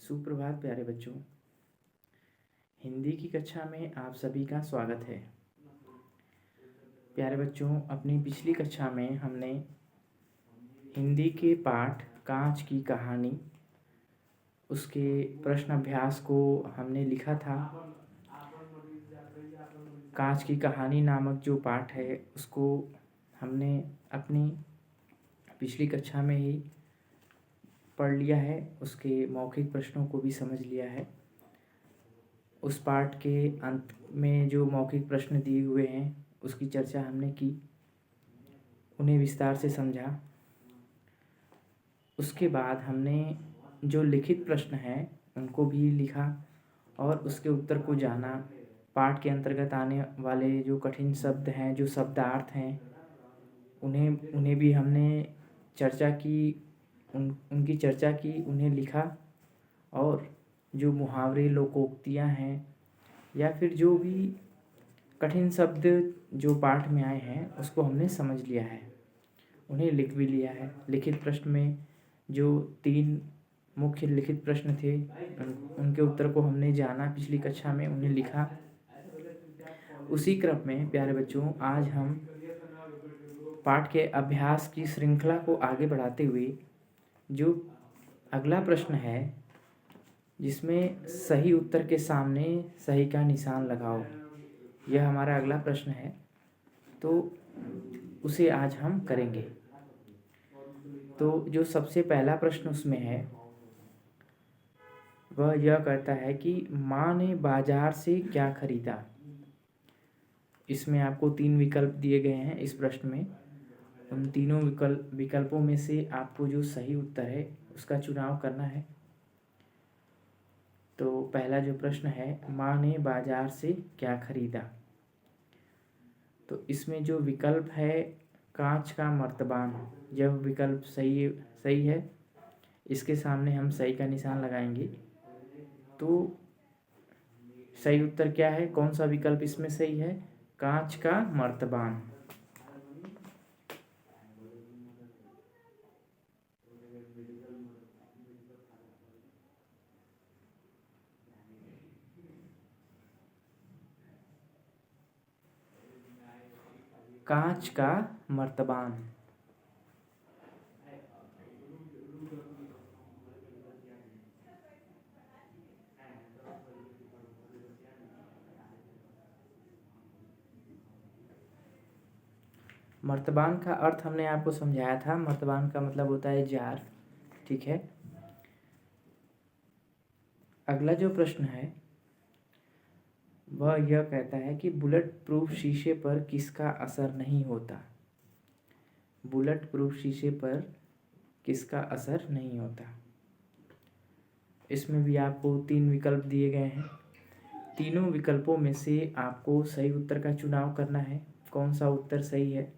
सुप्रभात प्यारे बच्चों। हिंदी की कक्षा में आप सभी का स्वागत है। प्यारे बच्चों, अपनी पिछली कक्षा में हमने हिंदी के पाठ कांच की कहानी उसके प्रश्न अभ्यास को हमने लिखा था। कांच की कहानी नामक जो पाठ है उसको हमने अपनी पिछली कक्षा में ही पढ़ लिया है, उसके मौखिक प्रश्नों को भी समझ लिया है। उस पाठ के अंत में जो मौखिक प्रश्न दिए हुए हैं उसकी चर्चा हमने की, उन्हें विस्तार से समझा। उसके बाद हमने जो लिखित प्रश्न हैं उनको भी लिखा और उसके उत्तर को जाना। पाठ के अंतर्गत आने वाले जो कठिन शब्द हैं, जो शब्दार्थ हैं, उन्हें भी हमने चर्चा की, उनकी चर्चा की, उन्हें लिखा। और जो मुहावरे, लोकोक्तियाँ हैं या फिर जो भी कठिन शब्द जो पाठ में आए हैं उसको हमने समझ लिया है, उन्हें लिख भी लिया है। लिखित प्रश्न में जो 3 मुख्य लिखित प्रश्न थे उनके उत्तर को हमने जाना पिछली कक्षा में, उन्हें लिखा। उसी क्रम में प्यारे बच्चों, आज हम पाठ के अभ्यास की श्रृंखला को आगे बढ़ाते हुए जो अगला प्रश्न है जिसमें सही उत्तर के सामने सही का निशान लगाओ, यह हमारा अगला प्रश्न है, तो उसे आज हम करेंगे। तो जो सबसे पहला प्रश्न उसमें है वह यह कहता है कि माँ ने बाजार से क्या खरीदा। इसमें आपको 3 विकल्प दिए गए हैं इस प्रश्न में। उन तीनों विकल्पों में से आपको जो सही उत्तर है उसका चुनाव करना है। तो पहला जो प्रश्न है, माँ ने बाजार से क्या खरीदा, तो इसमें जो विकल्प है कांच का मर्तबान, यह विकल्प सही है। इसके सामने हम सही का निशान लगाएंगे। तो सही उत्तर क्या है, कौन सा विकल्प इसमें सही है? कांच का मर्तबान। कांच का मर्तबान। मर्तबान का अर्थ हमने आपको समझाया था। मर्तबान का मतलब होता है जार, ठीक है। अगला जो प्रश्न है वह यह कहता है कि बुलेट प्रूफ शीशे पर किसका असर नहीं होता। बुलेट प्रूफ शीशे पर किसका असर नहीं होता। इसमें भी आपको 3 विकल्प दिए गए हैं। तीनों विकल्पों में से आपको सही उत्तर का चुनाव करना है, कौन सा उत्तर सही है।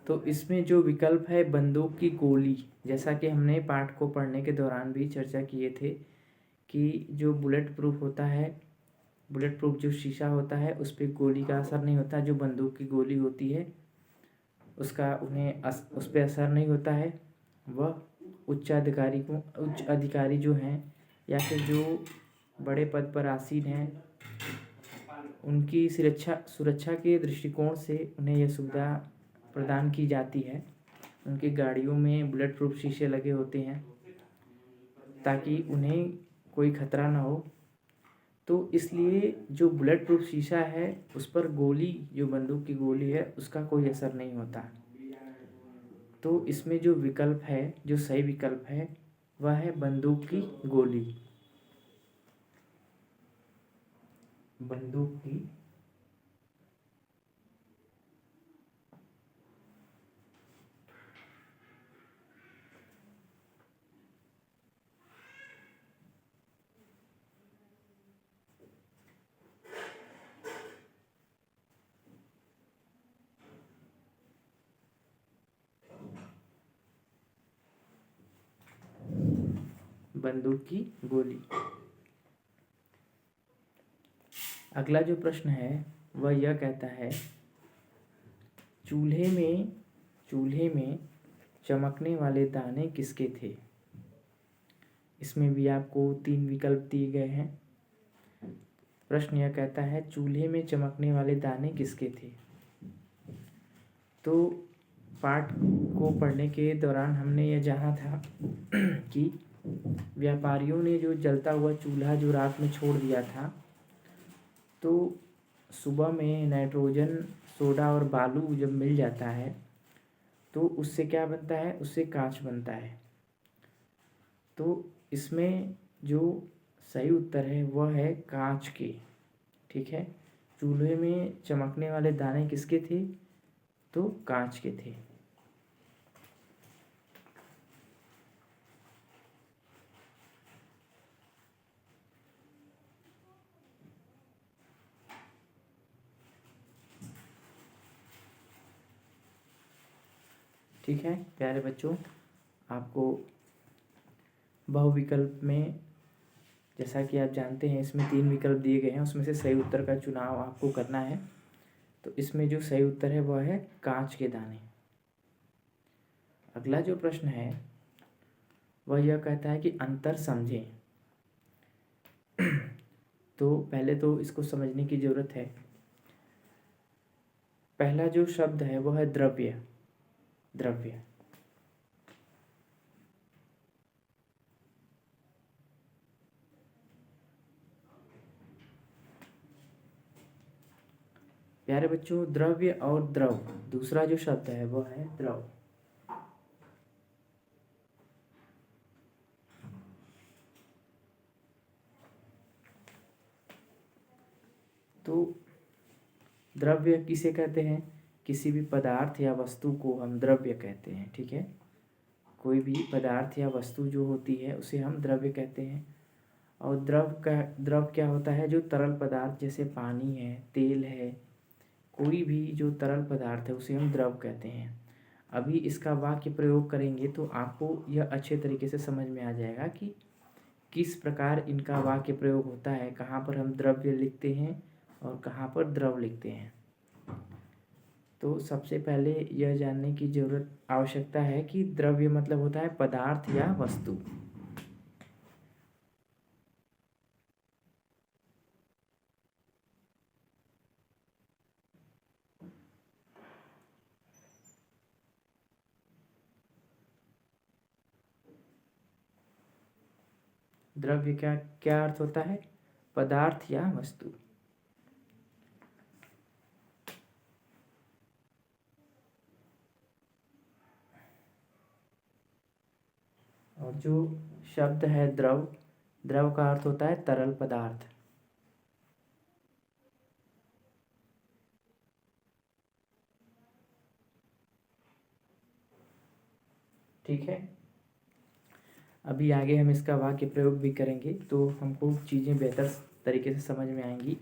तो इसमें जो विकल्प है बंदूक की गोली, जैसा कि हमने पाठ को पढ़ने के दौरान भी चर्चा किए थे कि जो बुलेट प्रूफ होता है, बुलेट प्रूफ जो शीशा होता है उस पर गोली का असर नहीं होता। जो बंदूक की गोली होती है उसका उस पर असर नहीं होता है। वह उच्च अधिकारी जो हैं या फिर जो बड़े पद पर आसीन हैं उनकी सुरक्षा के दृष्टिकोण से उन्हें यह सुविधा प्रदान की जाती है। उनकी गाड़ियों में बुलेट प्रूफ शीशे लगे होते हैं ताकि उन्हें कोई खतरा ना हो। तो इसलिए जो बुलेट प्रूफ शीशा है उस पर गोली, जो बंदूक की गोली है, उसका कोई असर नहीं होता। तो इसमें जो विकल्प है, जो सही विकल्प है, वह है बंदूक की गोली। बंदूक की बंदूक की गोली। अगला जो प्रश्न है वह यह कहता है चूल्हे में चमकने वाले दाने किसके थे। इसमें भी आपको 3 विकल्प दिए गए हैं। प्रश्न यह कहता है चूल्हे में चमकने वाले दाने किसके थे। तो पाठ को पढ़ने के दौरान हमने यह जाना था कि व्यापारियों ने जो जलता हुआ चूल्हा जो रात में छोड़ दिया था, तो सुबह में नाइट्रोजन, सोडा और बालू जब मिल जाता है तो उससे क्या बनता है, उससे कांच बनता है। तो इसमें जो सही उत्तर है वह है कांच के। ठीक है, चूल्हे में चमकने वाले दाने किसके थे, तो कांच के थे। ठीक है प्यारे बच्चों, आपको बहुविकल्प में, जैसा कि आप जानते हैं इसमें 3 विकल्प दिए गए हैं, उसमें से सही उत्तर का चुनाव आपको करना है। तो इसमें जो सही उत्तर है वह है कांच के दाने। अगला जो प्रश्न है वह यह कहता है कि अंतर समझें। तो पहले तो इसको समझने की ज़रूरत है। पहला जो शब्द है वह है द्रव्य। द्रव्य प्यारे बच्चों, द्रव्य और द्रव, दूसरा जो शब्द है वह है द्रव। तो द्रव्य किसे कहते हैं, किसी भी पदार्थ या वस्तु को हम द्रव्य कहते हैं। ठीक है, कोई भी पदार्थ या वस्तु जो होती है उसे हम द्रव्य कहते हैं। और द्रव क्या होता है, जो तरल पदार्थ जैसे पानी है, तेल है, कोई भी जो तरल पदार्थ है उसे हम द्रव कहते हैं। अभी इसका वाक्य प्रयोग करेंगे तो आपको यह अच्छे तरीके से समझ में आ जाएगा कि किस प्रकार इनका वाक्य प्रयोग होता है, कहाँ पर हम द्रव्य लिखते हैं और कहाँ पर द्रव लिखते हैं। तो सबसे पहले यह जानने की जरूरत आवश्यकता है कि द्रव्य मतलब होता है पदार्थ या वस्तु। द्रव्य क्या क्या अर्थ होता है, पदार्थ या वस्तु। और जो शब्द है द्रव, द्रव का अर्थ होता है तरल पदार्थ। ठीक है, अभी आगे हम इसका वाक्य प्रयोग भी करेंगे तो हमको चीज़ें बेहतर तरीके से समझ में आएंगी।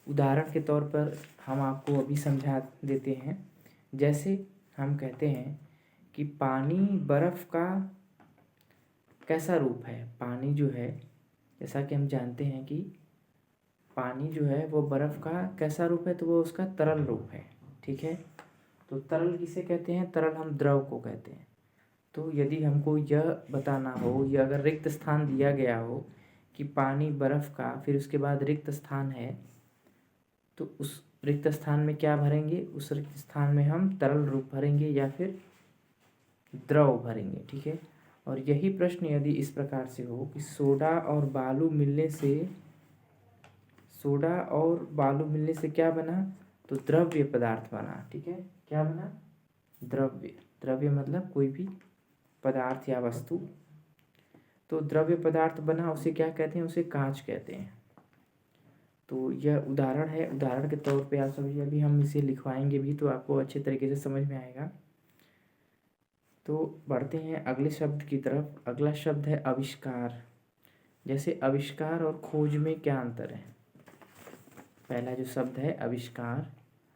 उदाहरण के तौर पर हम आपको अभी समझा देते हैं। जैसे हम कहते हैं कि पानी बर्फ़ का कैसा रूप है। पानी जो है, जैसा कि हम जानते हैं कि पानी जो है वो बर्फ़ का कैसा रूप है, तो वो उसका तरल रूप है। ठीक है, तो तरल किसे कहते हैं, तरल हम द्रव को कहते हैं। तो यदि हमको यह बताना हो, या अगर रिक्त स्थान दिया गया हो कि पानी बर्फ़ का, फिर उसके बाद रिक्त स्थान है, तो उस रिक्त स्थान में क्या भरेंगे, उस रिक्त स्थान में हम तरल रूप भरेंगे या फिर द्रव भरेंगे। ठीक है, और यही प्रश्न यदि इस प्रकार से हो कि सोडा और बालू मिलने से, सोडा और बालू मिलने से क्या बना, तो द्रव्य पदार्थ बना। ठीक है, क्या बना, द्रव्य। द्रव्य मतलब कोई भी पदार्थ या वस्तु। तो द्रव्य पदार्थ बना, उसे क्या कहते हैं, उसे कांच कहते हैं। तो यह उदाहरण है, उदाहरण के तौर पे आप समझिए। अभी हम इसे लिखवाएंगे भी तो आपको अच्छे तरीके से समझ में आएगा। तो बढ़ते हैं अगले शब्द की तरफ। अगला शब्द है आविष्कार। जैसे आविष्कार और खोज में क्या अंतर है। पहला जो शब्द है आविष्कार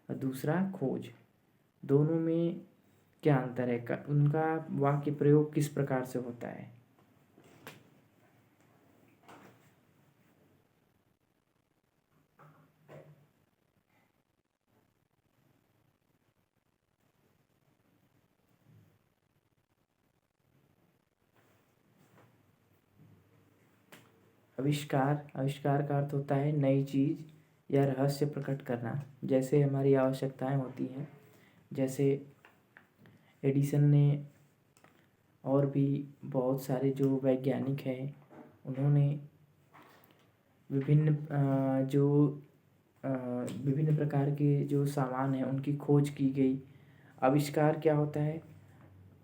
और दूसरा खोज, दोनों में क्या अंतर है, उनका वाक्य प्रयोग किस प्रकार से होता है। आविष्कार, आविष्कार का अर्थ होता है नई चीज़ या रहस्य प्रकट करना। जैसे हमारी आवश्यकताएं होती हैं, जैसे एडिसन ने और भी बहुत सारे जो वैज्ञानिक हैं उन्होंने विभिन्न विभिन्न प्रकार के जो सामान हैं उनकी खोज की गई। आविष्कार क्या होता है?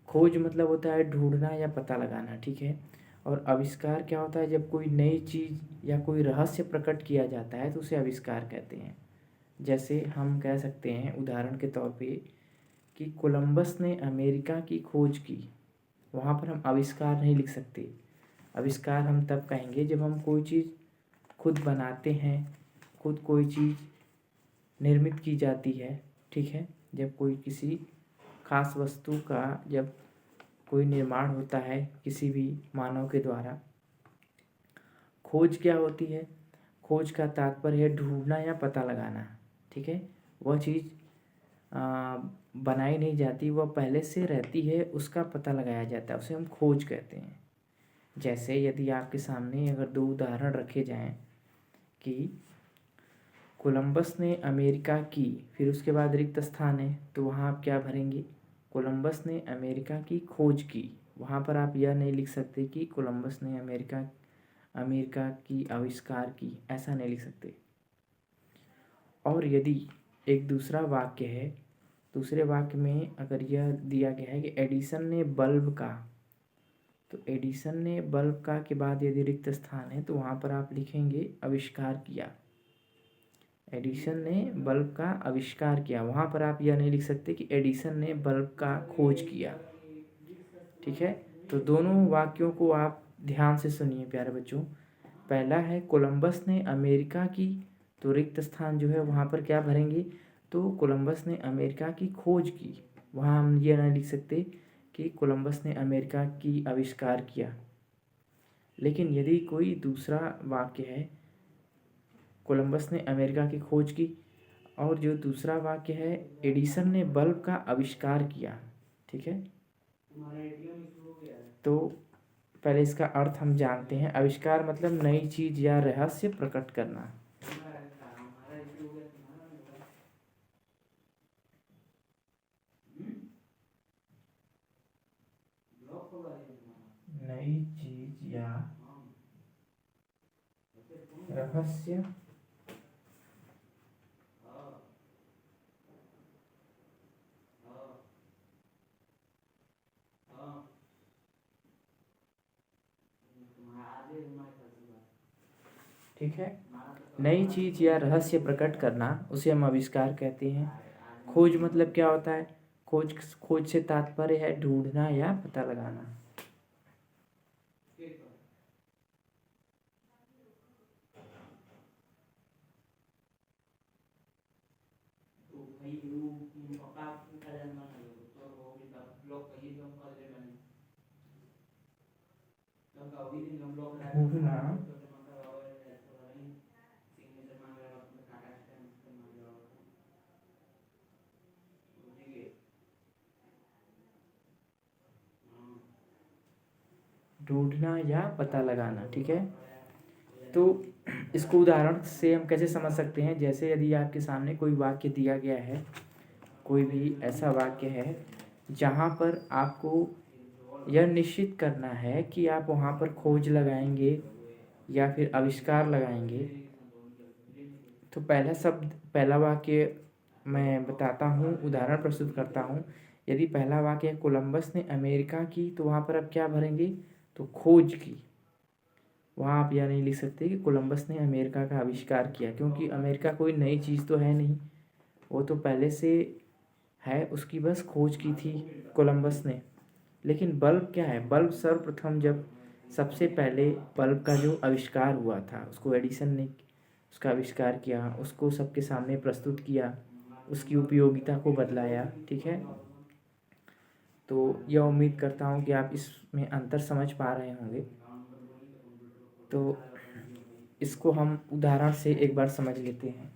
खोज मतलब होता है ढूंढना या पता लगाना, ठीक है। और आविष्कार क्या होता है? जब कोई नई चीज़ या कोई रहस्य प्रकट किया जाता है तो उसे आविष्कार कहते हैं। जैसे हम कह सकते हैं उदाहरण के तौर पे कि कोलंबस ने अमेरिका की खोज की, वहाँ पर हम आविष्कार नहीं लिख सकते। आविष्कार हम तब कहेंगे जब हम कोई चीज़ खुद बनाते हैं, खुद कोई चीज़ निर्मित की जाती है, ठीक है। जब कोई किसी खास वस्तु का जब कोई निर्माण होता है किसी भी मानव के द्वारा। खोज क्या होती है? खोज का तात्पर्य है ढूंढना या पता लगाना, ठीक है। वह चीज़ बनाई नहीं जाती, वह पहले से रहती है, उसका पता लगाया जाता है, उसे हम खोज कहते हैं। जैसे यदि आपके सामने अगर दो उदाहरण रखे जाएं कि कोलंबस ने अमेरिका की, फिर उसके बाद रिक्त स्थान है, तो वहाँ आप क्या भरेंगे? कोलंबस ने अमेरिका की खोज की। वहाँ पर आप यह नहीं लिख सकते कि कोलंबस ने अमेरिका की आविष्कार की, ऐसा नहीं लिख सकते। और यदि एक दूसरा वाक्य है, दूसरे वाक्य में अगर यह दिया गया है कि एडिसन ने बल्ब का, तो एडिसन ने बल्ब का के बाद यदि रिक्त स्थान है तो वहाँ पर आप लिखेंगे आविष्कार किया। एडिसन ने बल्ब का आविष्कार किया, वहाँ पर आप यह नहीं लिख सकते कि एडिसन ने बल्ब का खोज किया, ठीक है। तो दोनों वाक्यों को आप ध्यान से सुनिए प्यारे बच्चों। पहला है कोलंबस ने अमेरिका की, तो रिक्त स्थान जो है वहाँ पर क्या भरेंगे? तो कोलंबस ने अमेरिका की खोज की, वहाँ हम ये नहीं लिख सकते कि कोलंबस ने अमेरिका की आविष्कार किया। लेकिन यदि कोई दूसरा वाक्य है कोलंबस ने अमेरिका की खोज की, और जो दूसरा वाक्य है एडिसन ने बल्ब का आविष्कार किया, ठीक है। तो पहले इसका अर्थ हम जानते हैं। आविष्कार मतलब नई चीज या रहस्य प्रकट करना। नई चीज या रहस्य ठीक है, नई चीज या रहस्य प्रकट करना उसे हम आविष्कार कहते हैं। खोज मतलब क्या होता है? खोज से तात्पर्य है ढूंढना या पता लगाना। ढूंढना ढूंढना या पता लगाना, ठीक है। तो इसको उदाहरण से हम कैसे समझ सकते हैं? जैसे यदि आपके सामने कोई वाक्य दिया गया है, कोई भी ऐसा वाक्य है जहाँ पर आपको यह निश्चित करना है कि आप वहाँ पर खोज लगाएंगे या फिर आविष्कार लगाएंगे, तो पहला वाक्य मैं बताता हूँ, उदाहरण प्रस्तुत करता हूँ। यदि पहला वाक्य है कोलंबस ने अमेरिका की, तो वहाँ पर आप क्या भरेंगे? तो खोज की। वहाँ आप यह नहीं लिख सकते कि कोलंबस ने अमेरिका का आविष्कार किया, क्योंकि अमेरिका कोई नई चीज़ तो है नहीं, वो तो पहले से है, उसकी बस खोज की थी कोलंबस ने। लेकिन बल्ब क्या है? बल्ब सर्वप्रथम जब सबसे पहले बल्ब का जो आविष्कार हुआ था, उसको एडिसन ने उसका आविष्कार किया, उसको सबके सामने प्रस्तुत किया, उसकी उपयोगिता को बतलाया, ठीक है। तो यह उम्मीद करता हूँ कि आप इसमें अंतर समझ पा रहे होंगे। तो इसको हम उदाहरण से एक बार समझ लेते हैं।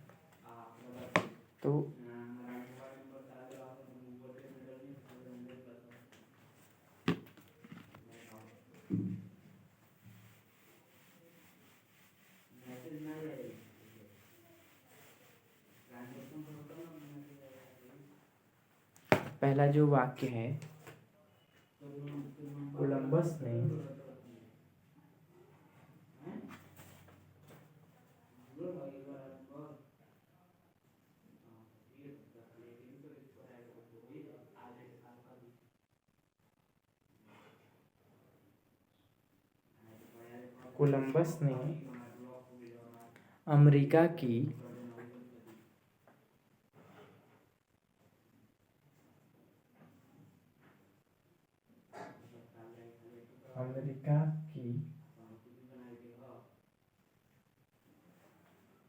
तो पहला जो वाक्य है, कोलंबस ने अमेरिका की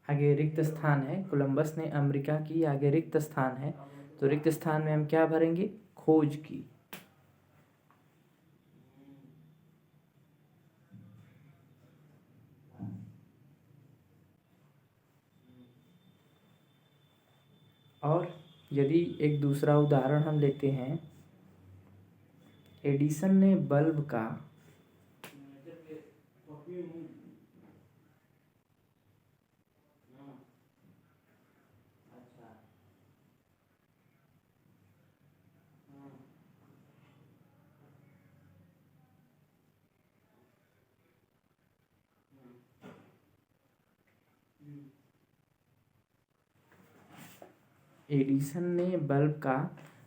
आगे रिक्त स्थान है। कोलंबस ने अमेरिका की, आगे रिक्त स्थान है, तो रिक्त स्थान में हम क्या भरेंगे? खोज की। और यदि एक दूसरा उदाहरण हम लेते हैं, एडिसन ने बल्ब का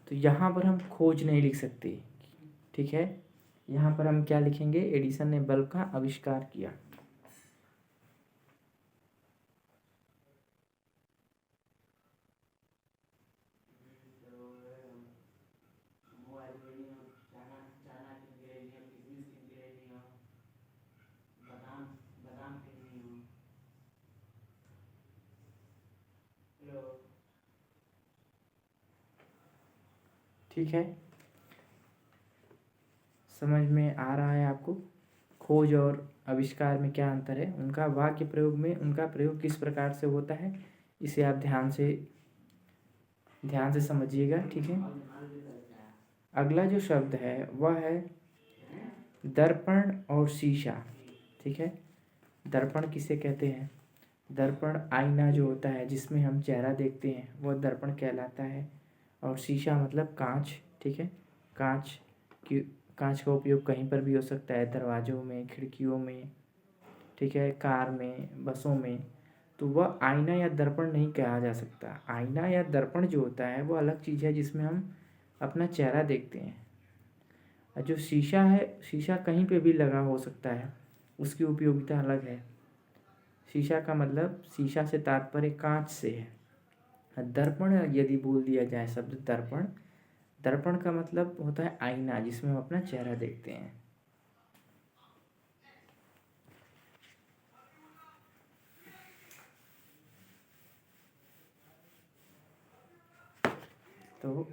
तो यहाँ पर हम खोज नहीं लिख सकते, ठीक है। यहाँ पर हम क्या लिखेंगे? एडिसन ने बल्ब का आविष्कार किया। ठीक है, समझ में आ रहा है आपको? खोज और आविष्कार में क्या अंतर है, उनका वाक्य प्रयोग में उनका प्रयोग किस प्रकार से होता है, इसे आप ध्यान से समझिएगा, ठीक है। अगला जो शब्द है वह है दर्पण और शीशा, ठीक है। दर्पण किसे कहते हैं? दर्पण आईना जो होता है जिसमें हम चेहरा देखते हैं, वह दर्पण कहलाता है। और शीशा मतलब कांच, ठीक है। कांच का उपयोग कहीं पर भी हो सकता है, दरवाज़ों में, खिड़कियों में, ठीक है, कार में, बसों में। तो वह आईना या दर्पण नहीं कहा जा सकता। आईना या दर्पण जो होता है वो अलग चीज़ है जिसमें हम अपना चेहरा देखते हैं। और जो शीशा है, शीशा कहीं पे भी लगा हो सकता है, उसकी उपयोगिता अलग है। शीशा का मतलब, शीशा से तात्पर्य कांच से है। दर्पण यदि बोल दिया जाए शब्द दर्पण, दर्पण का मतलब होता है आईना जिसमें हम अपना चेहरा देखते हैं। तो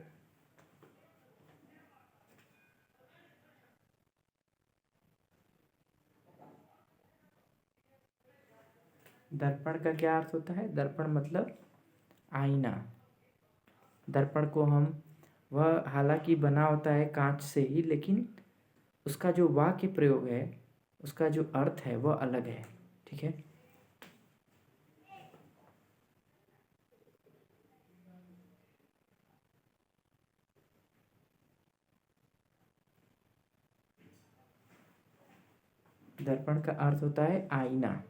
दर्पण का क्या अर्थ होता है? दर्पण मतलब आईना। दर्पण को हम, वह हालांकि बना होता है कांच से ही, लेकिन उसका जो वाक्य प्रयोग है, उसका जो अर्थ है वह अलग है, ठीक है। दर्पण का अर्थ होता है आईना।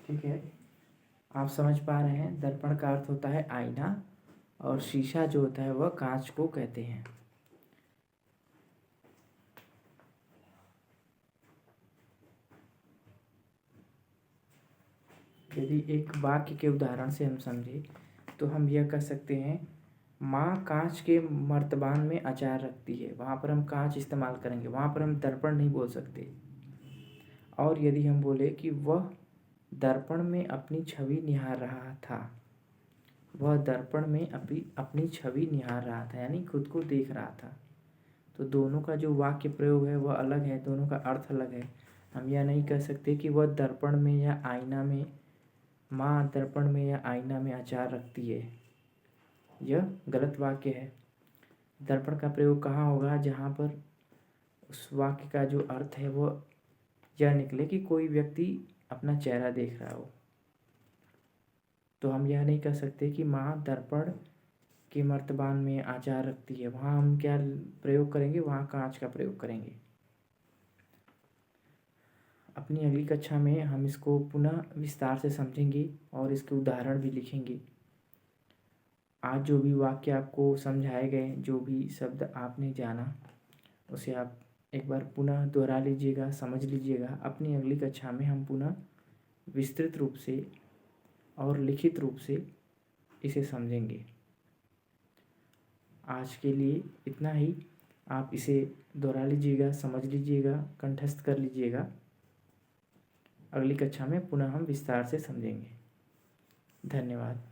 ठीक है, आप समझ पा रहे हैं? दर्पण का अर्थ होता है आईना, और शीशा जो होता है वह कांच को कहते हैं। यदि एक वाक्य के उदाहरण से हम समझे तो हम यह कह सकते हैं, माँ कांच के मर्तबान में अचार रखती है। वहाँ पर हम कांच इस्तेमाल करेंगे, वहाँ पर हम दर्पण नहीं बोल सकते। और यदि हम बोले कि वह दर्पण में अपनी छवि निहार रहा था, वह दर्पण में अपनी छवि निहार रहा था, यानी खुद को देख रहा था। तो दोनों का जो वाक्य प्रयोग है वह अलग है, दोनों का अर्थ अलग है। हम यह नहीं कह सकते कि वह दर्पण में या आईना में, माँ दर्पण में या आईना में अचार रखती है, यह गलत वाक्य है। दर्पण का प्रयोग कहाँ होगा? जहाँ पर उस वाक्य का जो अर्थ है वो यह निकले कि कोई व्यक्ति अपना चेहरा देख रहा हो। तो हम यह नहीं कह सकते कि माँ दर्पण के मर्तबान में आचार रखती है। वहाँ हम क्या प्रयोग करेंगे? वहाँ कांच का प्रयोग करेंगे। अपनी अगली कक्षा में हम इसको पुनः विस्तार से समझेंगे और इसके उदाहरण भी लिखेंगे। आज जो भी वाक्य आपको समझाए गए, जो भी शब्द आपने जाना, उसे आप एक बार पुनः दोहरा लीजिएगा, समझ लीजिएगा। अपनी अगली कक्षा में हम पुनः विस्तृत रूप से और लिखित रूप से इसे समझेंगे। आज के लिए इतना ही। आप इसे दोहरा लीजिएगा, समझ लीजिएगा, कंठस्थ कर लीजिएगा। अगली कक्षा में पुनः हम विस्तार से समझेंगे। धन्यवाद।